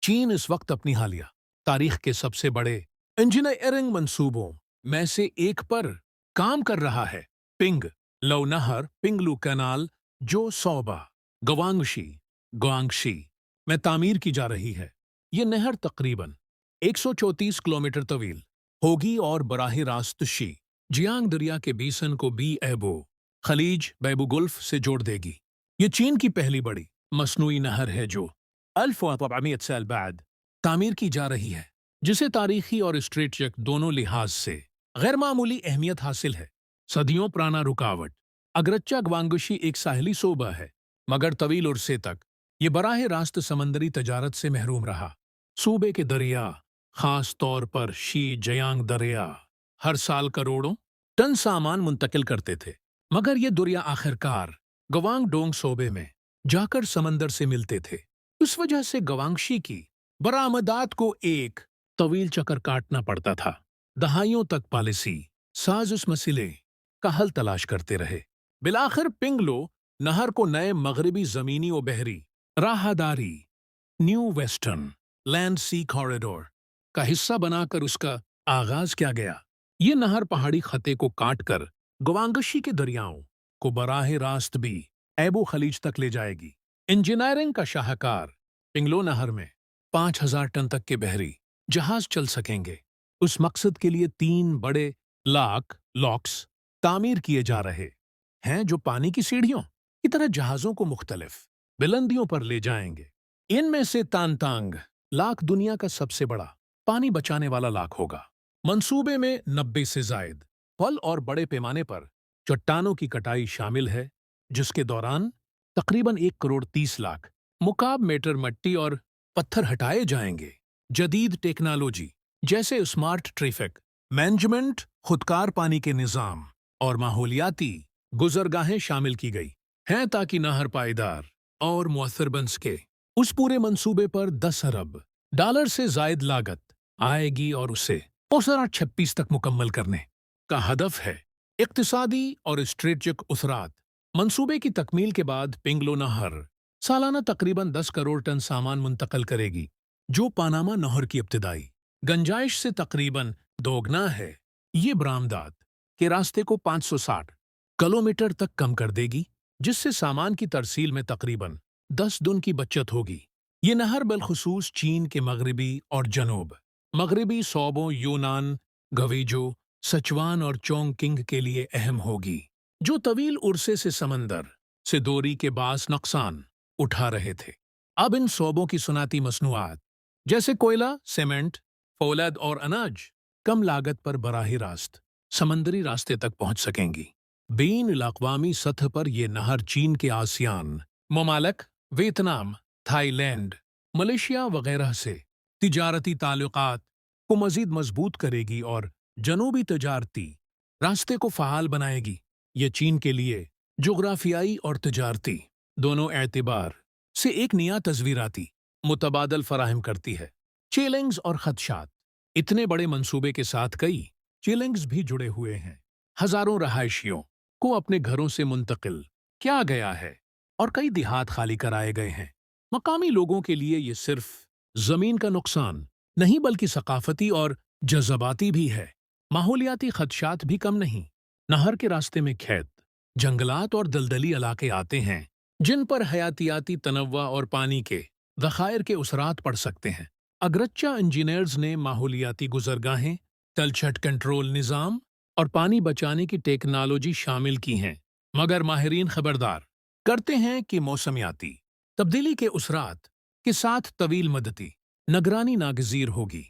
चीन इस वक्त अपनी हालिया तारीख के सबसे बड़े इंजीनियरिंग मंसूबों में से एक पर काम कर रहा है। पिंग लो नहर पिंगलू कैनाल जो सोबा गवांगशी गुआंगशी में तामीर की जा रही है। ये नहर तकरीबन 134 किलोमीटर तवील होगी और बराह रास्त शी जियांग दरिया के बीसन को बी एबो खलीज बैबू गुल्फ से जोड़ देगी। ये चीन की पहली बड़ी मसनूई नहर है जो 1400 साल बाद तामीर की जा रही है, जिसे तारीखी और स्ट्रेटेजिक दोनों लिहाज से गैर मामूली अहमियत हासिल है। सदियों पुराना रुकावट अगरच्चा ग्वांगशी एक साहली सूबा है, मगर तवील उरसे तक ये बराह रास्त समंदरी तजारत से महरूम रहा। सूबे के दरिया, खास तौर पर शी जयांग दरिया, हर साल करोड़ों टन सामान मुंतकिल करते थे, मगर ये दरिया आखिरकार गवांग डोंग सूबे में जाकर समंदर से मिलते थे। उस वजह से गवांगशी की बरामदात को एक तवील चक्कर काटना पड़ता था। दहाइयों तक पॉलिसी साज उस मसले का हल तलाश करते रहे। बिलाखिर पिंगलो नहर को नए मगरबी जमीनी व बहरी राहदारी न्यू वेस्टर्न लैंड सी कॉरिडोर का हिस्सा बनाकर उसका आगाज किया गया। ये नहर पहाड़ी खते को काटकर गवांगशी के दरियाओं को बराह रास्त भी एबो खलीज तक ले जाएगी। इंजीनियरिंग का शाहकार पिंगलो नहर में 5000 टन तक के बहरी जहाज चल सकेंगे। उस मकसद के लिए 3 बड़े लॉक्स तामीर किए जा रहे हैं, जो पानी की सीढ़ियों की तरह जहाजों को मुख्तलिफ बुलंदियों पर ले जाएंगे। इनमें से तानतांग लाक दुनिया का सबसे बड़ा पानी बचाने वाला लाक होगा। मंसूबे में 90 से जायद फल और बड़े पैमाने पर चट्टानों की कटाई शामिल है, जिसके दौरान तकरीबन 1 करोड़ 30 लाख मुकाब मीटर मट्टी और पत्थर हटाए जाएंगे। जदीद टेक्नोलॉजी जैसे स्मार्ट ट्रैफिक मैनेजमेंट, खुदकार पानी के निज़ाम और माहौलियाती गुजरगाहें शामिल की गई हैं ताकि नहर पायदार और मुअस्सर बन सके। उस पूरे मंसूबे पर 10 अरब डॉलर से जायद लागत आएगी और उसे 2026 तक मुकम्मल करने का हदफ है। इक्तिसादी और स्ट्रेटेजिक उसरात मंसूबे की तकमील के बाद पिंगलो नहर सालाना तकरीबन 10 करोड़ टन सामान मुंतकल करेगी, जो पानामा नहर की इब्तिदाई गंजाइश से तकरीबन दोगुना है। ये बरामदात के रास्ते को 560 किलोमीटर तक कम कर देगी, जिससे सामान की तरसील में तकरीबन 10 दिन की बचत होगी। ये नहर बिलखुसूस चीन के मगरबी और जनूब मगरबी सूबों यूनान, गवीजो, सचवान और चोंगकिंग के लिए अहम होगी, जो तवील उरसे से समंदर से दूरी के बास नुकसान उठा रहे थे। अब इन सूबों की सनअती मसनूआत जैसे कोयला, सीमेंट, फौलद और अनाज कम लागत पर बराह रास्त समंदरी रास्ते तक पहुंच सकेंगी। बीन इलाक़वामी सतह पर यह नहर चीन के आसियान ममालिक, वियतनाम, थाईलैंड, मलेशिया वगैरह से तिजारती ताल्लुकात को मजीद मजबूत करेगी और जनूबी तजारती रास्ते को फ़ाल बनाएगी। यह चीन के लिए जोग्राफियाई और तजारती दोनों एतबार से एक नया तस्वीराती मुतबादल फराहम करती है। चैलेंज और खदशात इतने बड़े मंसूबे के साथ कई चैलेंज भी जुड़े हुए हैं। हजारों रहायशियों को अपने घरों से मुंतकिल किया गया है और कई देहात खाली कराए गए हैं। मकामी लोगों के लिए ये सिर्फ जमीन का नुकसान नहीं बल्कि सकाफती और जज्बाती भी है। माहौलियाती खदशात भी कम नहीं। नहर के रास्ते में खेत, जंगलात और दलदली इलाके आते हैं, जिन पर हयातियाती तनव्वा और पानी के ज़खायर के उसरात पड़ सकते हैं। अगरच्चा इंजीनियर्स ने माहौलियाती गुजरगाहें, तलछट कंट्रोल निज़ाम और पानी बचाने की टेक्नोलॉजी शामिल की हैं, मगर माहिरीन खबरदार करते हैं कि मौसमियाती तब्दीली के उसरात के साथ तवील मदती निगरानी नागज़ीर होगी।